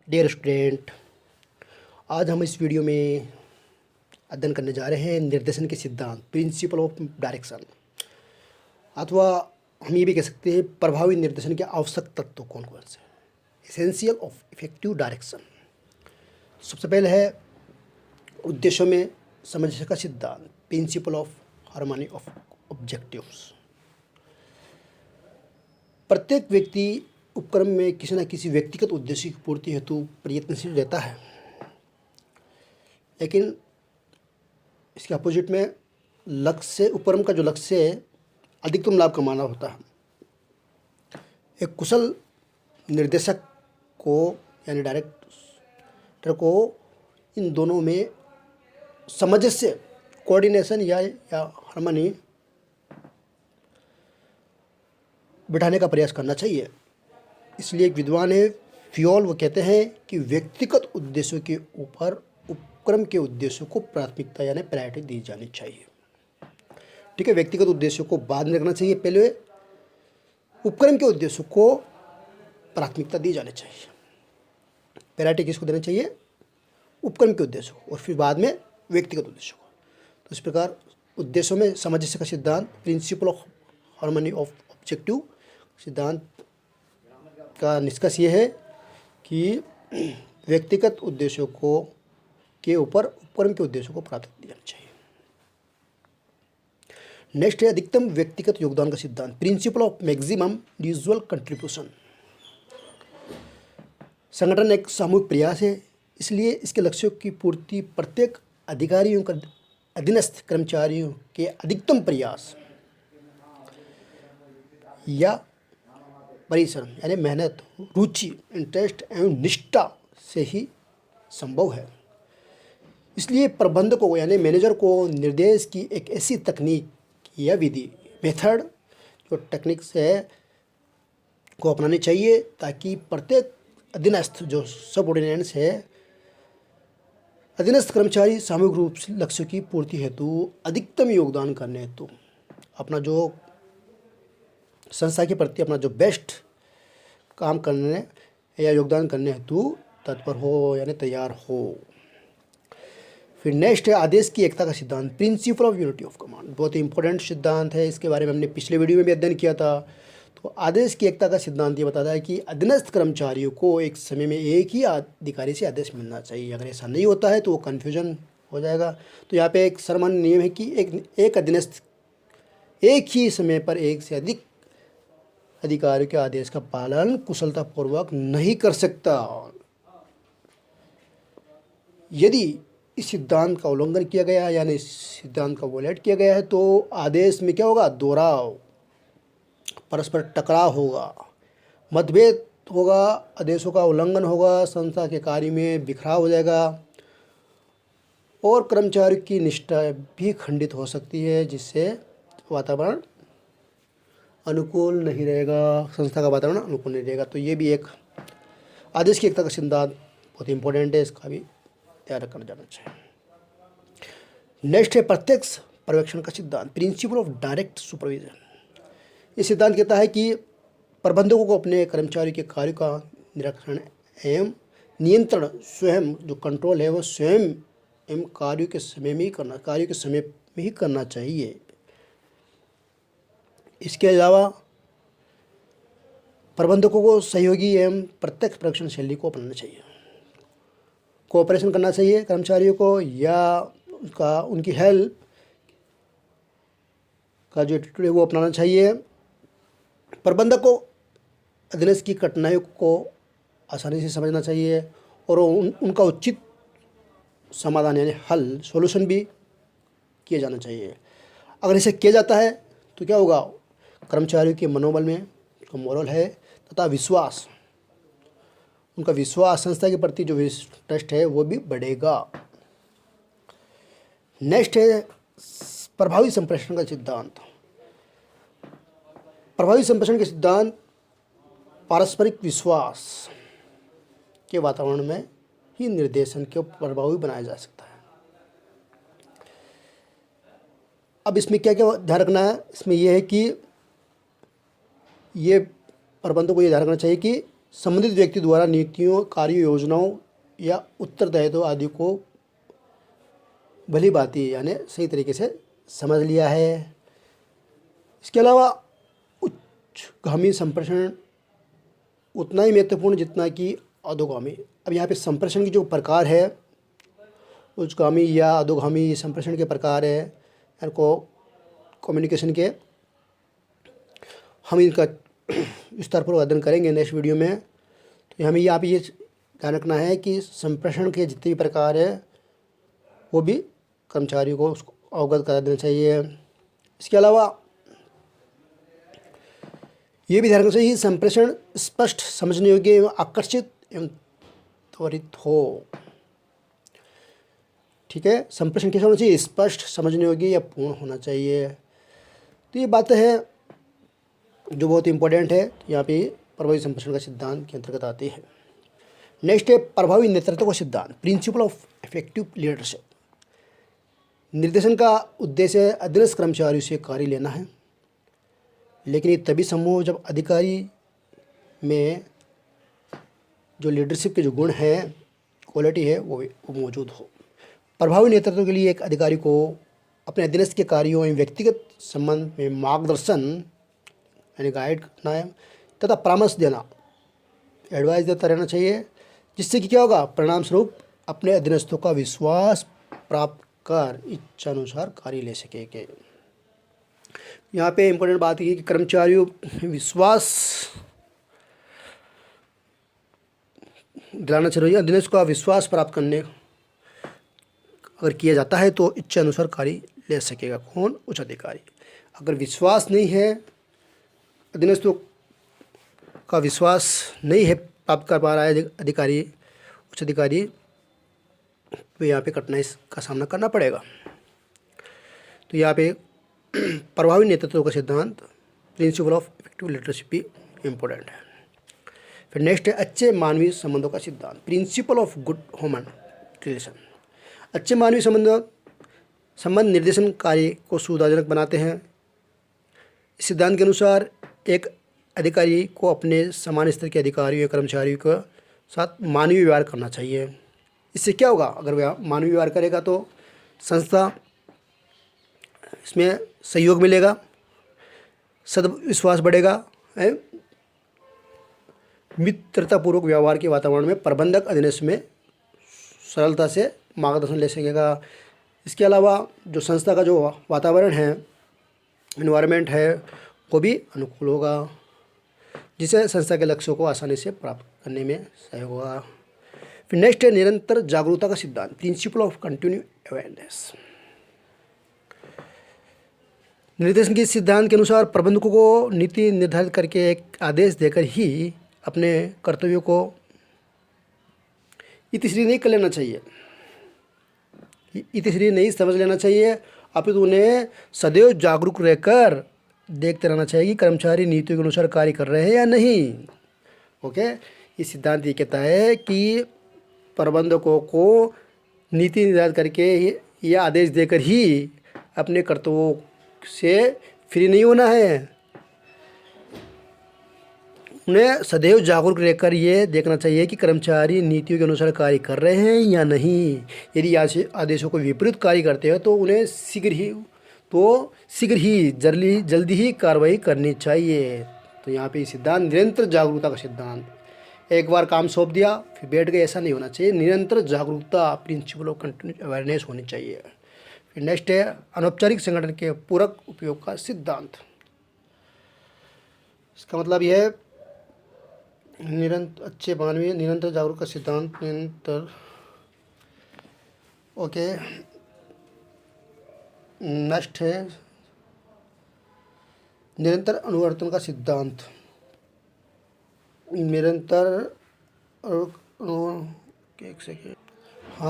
Dear student, आज हम इस वीडियो में अध्ययन करने जा रहे हैं निर्देशन के सिद्धांत, प्रिंसिपल ऑफ डायरेक्शन, अथवा हम ये भी कह सकते हैं प्रभावी निर्देशन के आवश्यक तत्व कौन कौन से, एसेंशियल ऑफ इफेक्टिव डायरेक्शन। सबसे पहले है उद्देश्यों में सामंजस्य का सिद्धांत, principle of harmony of objectives. प्रत्येक व्यक्ति उपक्रम में किसी न किसी व्यक्तिगत उद्देश्य की पूर्ति हेतु प्रयत्नशील रहता है, लेकिन इसके अपोजिट में लक्ष्य, उपक्रम का जो लक्ष्य है अधिकतम लाभ कमाना होता है। एक कुशल निर्देशक को यानी डायरेक्टर को इन दोनों में सामंजस्य, कोऑर्डिनेशन या हार्मनी बिठाने का प्रयास करना चाहिए। इसलिए एक विद्वान है फ्योल, वो कहते हैं कि व्यक्तिगत उद्देश्यों के ऊपर उपक्रम के उद्देश्यों को प्राथमिकता यानी प्रायोरिटी दी जानी चाहिए। ठीक है, व्यक्तिगत उद्देश्यों को बाद में रखना चाहिए, पहले उपक्रम के उद्देश्यों को प्राथमिकता दी जानी चाहिए। प्रायोरिटी किसको देना चाहिए? उपक्रम के उद्देश्यों को, और फिर बाद में व्यक्तिगत उद्देश्यों को। तो इस प्रकार उद्देश्यों में सामंजस्य का सिद्धांत, principle of harmony of objective सिद्धांत का निष्कर्ष ये है कि व्यक्तिगत उद्देश्यों को के ऊपर उपक्रम के उद्देश्यों को प्राथमिकता दी जानी चाहिए। नेक्स्ट है अधिकतम व्यक्तिगत योगदान का सिद्धांत, principle of maximum individual contribution. संगठन एक सामूहिक प्रयास है, इसलिए इसके लक्ष्यों की पूर्ति प्रत्येक अधिकारियों का अधीनस्थ कर्मचारियों के अधिकतम प्रयास या परिश्रम यानी मेहनत, रुचि, इंटरेस्ट एवं निष्ठा से ही संभव है। इसलिए प्रबंधक को यानी मैनेजर को निर्देश की एक ऐसी तकनीक या विधि, मेथड, जो टेक्निक्स है को अपनानी चाहिए ताकि प्रत्येक अधीनस्थ जो सबऑर्डिनेट्स है, अधीनस्थ कर्मचारी सामूहिक रूप से लक्ष्य की पूर्ति हेतु अधिकतम योगदान करने हेतु अपना जो संस्था के प्रति अपना जो बेस्ट काम करने या योगदान करने हेतु तत्पर हो यानी तैयार हो। फिर नेक्स्ट है आदेश की एकता का सिद्धांत, principle of unity of command. बहुत ही इंपॉर्टेंट सिद्धांत है, इसके बारे में हमने पिछले वीडियो में भी अध्ययन किया था। तो आदेश की एकता का सिद्धांत ये बताता है कि अधीनस्थ कर्मचारियों को एक समय में एक ही अधिकारी से आदेश मिलना चाहिए। अगर ऐसा नहीं होता है तो वो कन्फ्यूजन हो जाएगा। तो यहाँ पे एक सामान्य नियम है कि एक अधीनस्थ एक ही समय पर एक से अधिक अधिकारियों के आदेश का पालन कुशलतापूर्वक नहीं कर सकता। यदि इस सिद्धांत का उल्लंघन किया गया यानी इस सिद्धांत का वोलेट किया गया है तो आदेश में क्या होगा? दोहराव, परस्पर टकराव होगा, मतभेद होगा, आदेशों का उल्लंघन होगा, संस्था के कार्य में बिखराव हो जाएगा और कर्मचारी की निष्ठा भी खंडित हो सकती है, जिससे वातावरण अनुकूल नहीं रहेगा, संस्था का वातावरण अनुकूल नहीं रहेगा। तो ये भी एक आदेश की एकता का सिद्धांत बहुत इंपॉर्टेंट है, इसका भी ध्यान रखना जाना चाहिए। नेक्स्ट है प्रत्यक्ष पर्यवेक्षण का सिद्धांत, प्रिंसिपल ऑफ डायरेक्ट सुपरविजन। ये सिद्धांत कहता है कि प्रबंधकों को अपने कर्मचारी के कार्य का निरीक्षण एवं नियंत्रण स्वयं, जो कंट्रोल है वो स्वयं एवं कार्य के समय में ही करना चाहिए। इसके अलावा प्रबंधकों को सहयोगी एवं प्रत्यक्ष पर्यवेक्षण शैली को अपनाना चाहिए, कोऑपरेशन करना चाहिए कर्मचारियों को, या उनकी हेल्प का जो एटीट्यूड है वो अपनाना चाहिए। प्रबंधक को अधीनस्थ की कठिनाइयों को आसानी से समझना चाहिए और उनका उचित समाधान यानी हल, सॉल्यूशन भी किया जाना चाहिए। अगर इसे किया जाता है तो क्या होगा? कर्मचारियों के मनोबल में जो मोरल है तथा विश्वास, उनका विश्वास संस्था के प्रति जो ट्रस्ट है वो भी बढ़ेगा। नेक्स्ट है प्रभावी संप्रेषण का सिद्धांत। प्रभावी संप्रेषण के सिद्धांत पारस्परिक विश्वास के वातावरण में ही निर्देशन को प्रभावी बनाया जा सकता है। अब इसमें क्या क्या ध्यान रखना है? इसमें यह है कि ये प्रबंधकों को ये ध्यान रखना चाहिए कि संबंधित व्यक्ति द्वारा नीतियों, कार्य योजनाओं या उत्तरदायित्व आदि को भली भांति यानी सही तरीके से समझ लिया है। इसके अलावा उच्चगामी संप्रेषण उतना ही महत्वपूर्ण जितना कि अधोगामी। अब यहाँ पे संप्रेषण की जो प्रकार है, उच्चगामी या अधोगामी संप्रेषण के प्रकार है, इनको कम्युनिकेशन के हम इनका विस्तारपूर्वक अध्ययन करेंगे नेक्स्ट वीडियो में। तो हमें यहाँ पे ये ध्यान रखना है कि संप्रेषण के जितने भी प्रकार है वो भी कर्मचारियों को उसको अवगत करा देना चाहिए। इसके अलावा ये भी ध्यान रखना चाहिए संप्रेषण स्पष्ट, समझने योग्य एवं आकर्षित एवं त्वरित हो। ठीक है, संप्रेषण कैसा होना चाहिए? स्पष्ट, समझने योग्य या पूर्ण होना चाहिए। तो ये बात है जो बहुत इंपॉर्टेंट है, यहाँ पे प्रभावी संप्रेषण का सिद्धांत के अंतर्गत आती है। नेक्स्ट है प्रभावी नेतृत्व का सिद्धांत, प्रिंसिपल ऑफ इफेक्टिव लीडरशिप। निर्देशन का उद्देश्य अधीनस्थ कर्मचारियों से कार्य लेना है, लेकिन ये तभी संभव हो जब अधिकारी में जो लीडरशिप के जो गुण हैं, क्वालिटी है, वो मौजूद हो। प्रभावी नेतृत्व के लिए एक अधिकारी को अपने अधीनस्थ के कार्यों एवं व्यक्तिगत संबंध में मार्गदर्शन यानी गाइड करना है तथा परामर्श देना, एडवाइस देता रहना चाहिए, जिससे कि क्या होगा, परिणाम स्वरूप अपने अधीनस्थों का विश्वास प्राप्त कर इच्छानुसार कार्य ले सकेंगे। यहाँ पे इम्पोर्टेंट बात ये है कि कर्मचारियों विश्वास दिलाना चाहिए। अधीनस्थ का विश्वास प्राप्त करने अगर किया जाता है तो इच्छा अनुसार कार्य ले सकेगा। कौन? उच्च अधिकारी। अगर विश्वास नहीं है, अधीनस्थों का विश्वास नहीं है प्राप्त कर पा रहा है अधिकारी, उच्च अधिकारी, तो यहाँ पे कठिनाई का सामना करना पड़ेगा। तो यहाँ पे प्रभावी नेतृत्व का सिद्धांत, प्रिंसिपल ऑफ इफेक्टिव लीडरशिप भी इम्पोर्टेंट है। फिर नेक्स्ट है अच्छे मानवीय संबंधों का सिद्धांत, principle of good human relation. अच्छे मानवीय संबंध निर्देशन कार्य को सुविधाजनक बनाते हैं। इस सिद्धांत के अनुसार एक अधिकारी को अपने समान स्तर के अधिकारियों या कर्मचारियों के साथ मानवीय व्यवहार करना चाहिए। इससे क्या होगा, अगर वह मानवीय व्यवहार करेगा तो संस्था इसमें सहयोग मिलेगा, सद्विश्वास बढ़ेगा, मित्रतापूर्वक व्यवहार के वातावरण में प्रबंधक अधीनस्थ में सरलता से मार्गदर्शन ले सकेगा। इसके अलावा जो संस्था का जो वातावरण है, इन्वायरमेंट है, वो भी अनुकूल होगा, जिससे संस्था के लक्ष्यों को आसानी से प्राप्त करने में सहयोग होगा। फिर नेक्स्ट है निरंतर जागरूकता का सिद्धांत, प्रिंसिपल ऑफ कंटिन्यू अवेयरनेस। निर्देशन के सिद्धांत के अनुसार प्रबंधकों को नीति निर्धारित करके एक आदेश देकर ही अपने कर्तव्यों को इतिश्री नहीं कर लेना चाहिए, इतिश्री नहीं समझ लेना चाहिए, अपितु उन्हें सदैव जागरूक रहकर देखते रहना चाहिए कि कर्मचारी नीतियों के अनुसार कार्य कर रहे हैं या नहीं। ओके, ये सिद्धांत ये कहता है कि प्रबंधकों को नीति निर्धारित करके या आदेश देकर ही अपने कर्तव्यों से फ्री नहीं होना है, उन्हें सदैव जागरूक रहकर ये देखना चाहिए कि कर्मचारी नीतियों के अनुसार कार्य कर रहे हैं या नहीं। यदि आदेशों को विपरीत कार्य करते हैं तो उन्हें शीघ्र ही जल्दी ही कार्रवाई करनी चाहिए। तो यहाँ पे सिद्धांत निरंतर जागरूकता का सिद्धांत, एक बार काम सौंप दिया फिर बैठ गए, ऐसा नहीं होना चाहिए। निरंतर जागरूकता, प्रिंसिपल ऑफ कंटिन्यू अवेयरनेस होनी चाहिए। फिर नेक्स्ट है अनौपचारिक संगठन के पूरक उपयोग का सिद्धांत। इसका मतलब यह है अच्छे मानवीय निरंतर जागरूक का सिद्धांत, निरंतर। ओके, नेक्स्ट है निरंतर अनुवर्तन का सिद्धांत, निरंतर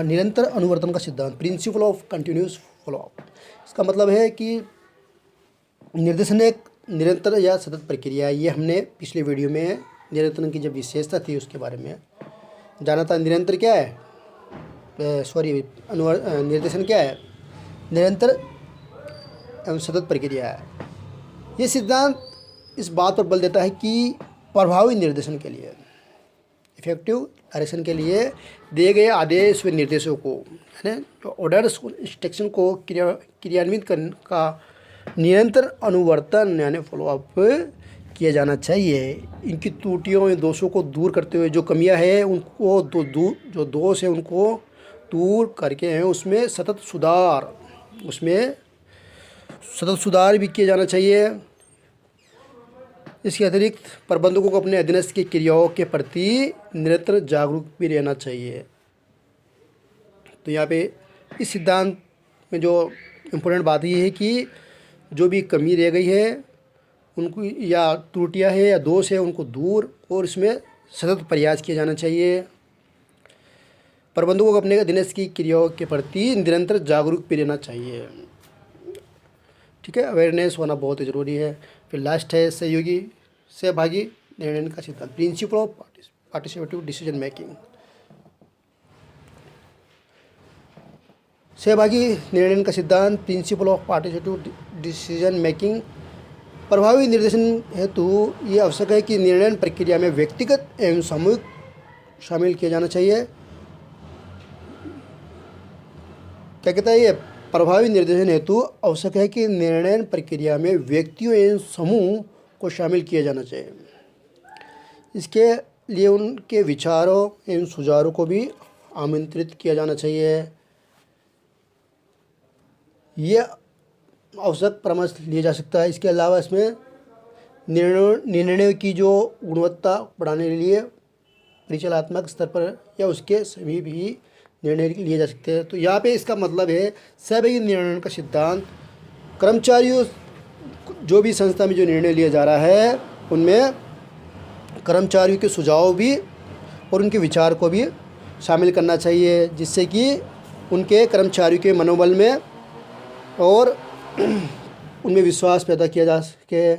निरंतर अनुवर्तन का सिद्धांत, प्रिंसिपल ऑफ कंटिन्यूस फॉलोअप। इसका मतलब है कि निर्देशन एक निरंतर या सतत प्रक्रिया। ये हमने पिछले वीडियो में निरंतर की जब विशेषता थी उसके बारे में जाना था। निरंतर क्या है, निर्देशन क्या है, निरंतर एवं सतत प्रक्रिया है। ये सिद्धांत इस बात पर बल देता है कि प्रभावी निर्देशन के लिए इफेक्टिव डायरेक्शन के लिए दिए गए आदेश व निर्देशों को, यानी ऑर्डर्स इंस्ट्रक्शन को क्रियान्वित करने का निरंतर अनुवर्तन यानी फॉलोअप किया जाना चाहिए। इनकी त्रुटियों या दोषों को दूर करते हुए जो कमियां हैं उनको जो दोष है उनको दूर करके हैं उसमें सतत सुधार भी किया जाना चाहिए। इसके अतिरिक्त प्रबंधकों को अपने अधीनस्थ की क्रियाओं के प्रति निरंतर जागरूक भी रहना चाहिए। तो यहाँ पे इस सिद्धांत में जो इम्पोर्टेंट बात ये है कि जो भी कमी रह गई है उनको या त्रुटियां है या दोष है उनको दूर और इसमें सतत प्रयास किया जाना चाहिए। प्रबंधकों को अपने अधीनस्थ की क्रियाओं के प्रति निरंतर जागरूक भी रहना चाहिए। ठीक है, अवेयरनेस होना बहुत ही ज़रूरी है। फिर लास्ट है सहभागी निर्णय का सिद्धांत, principle of participative decision making. सहभागी निर्णय का सिद्धांत, principle of participative decision making. प्रभावी निर्देशन हेतु ये आवश्यक है कि निर्णय प्रक्रिया में व्यक्तिगत एवं सामूहिक शामिल किया जाना चाहिए। क्या कहता है ये? प्रभावी निर्देशन हेतु आवश्यक है कि निर्णय प्रक्रिया में व्यक्तियों एवं समूह को शामिल किया जाना चाहिए। इसके लिए उनके विचारों एवं सुझावों को भी आमंत्रित किया जाना चाहिए। ये आवश्यक परामर्श लिया जा सकता है। इसके अलावा इसमें निर्णय की जो गुणवत्ता बढ़ाने के लिए परिचालनात्मक स्तर पर या उसके सभी भी निर्णय लिए जा सकते हैं। तो यहाँ पे इसका मतलब है सहभागी निर्णय का सिद्धांत कर्मचारियों जो भी संस्था में जो निर्णय लिया जा रहा है उनमें कर्मचारियों के सुझाव भी और उनके विचार को भी शामिल करना चाहिए, जिससे कि उनके कर्मचारियों के मनोबल में और उनमें विश्वास पैदा किया जा सके।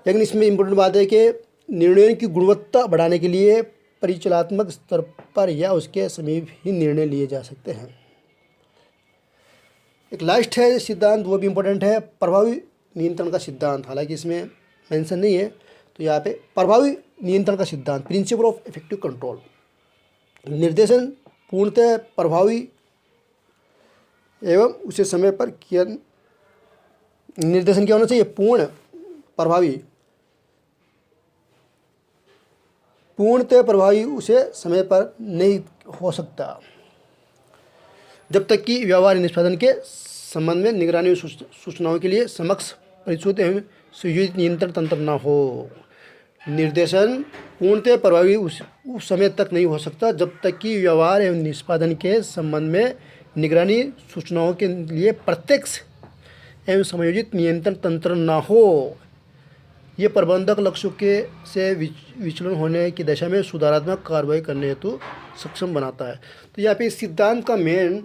लेकिन इसमें इम्पोर्टेंट बात है कि निर्णयों की गुणवत्ता बढ़ाने के लिए परिचालनात्मक स्तर पर या उसके समीप ही निर्णय लिए जा सकते हैं। एक लास्ट है सिद्धांत, वो भी इम्पोर्टेंट है, प्रभावी नियंत्रण का सिद्धांत। हालांकि इसमें मेंशन नहीं है, तो यहाँ पे प्रभावी नियंत्रण का सिद्धांत, प्रिंसिपल ऑफ इफेक्टिव कंट्रोल। निर्देशन पूर्णतः प्रभावी एवं उसे समय पर किया। निर्देशन क्या होना चाहिए? पूर्णतः प्रभावी उसे समय पर नहीं हो सकता जब तक कि व्यवहार निष्पादन के संबंध में निगरानी सूचनाओं के लिए समक्ष परिशुद्ध एवं सुयोजित नियंत्रण तंत्र न हो। निर्देशन पूर्णतः प्रभावी उस समय तक नहीं हो सकता जब तक कि व्यवहार एवं निष्पादन के संबंध में निगरानी सूचनाओं के लिए प्रत्यक्ष एवं समयोजित नियंत्रण तंत्र न हो। ये प्रबंधक लक्ष्यों के से विचलन होने की दशा में सुधारात्मक कार्रवाई करने हेतु सक्षम बनाता है। तो यहाँ पे इस सिद्धांत का मेन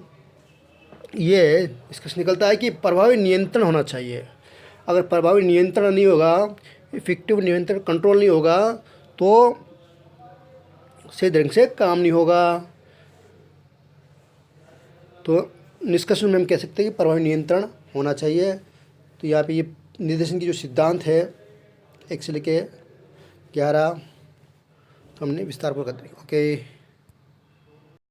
ये निष्कर्ष निकलता है कि प्रभावी नियंत्रण होना चाहिए। अगर प्रभावी नियंत्रण नहीं होगा, इफेक्टिव नियंत्रण कंट्रोल नहीं होगा, तो सही ढंग से काम नहीं होगा। तो निष्कर्ष में हम कह सकते हैं कि प्रभावी नियंत्रण होना चाहिए। तो यहाँ पे ये निर्देशन की जो सिद्धांत है 1 से लेके 11 हमने विस्तार पूर्वक ओके।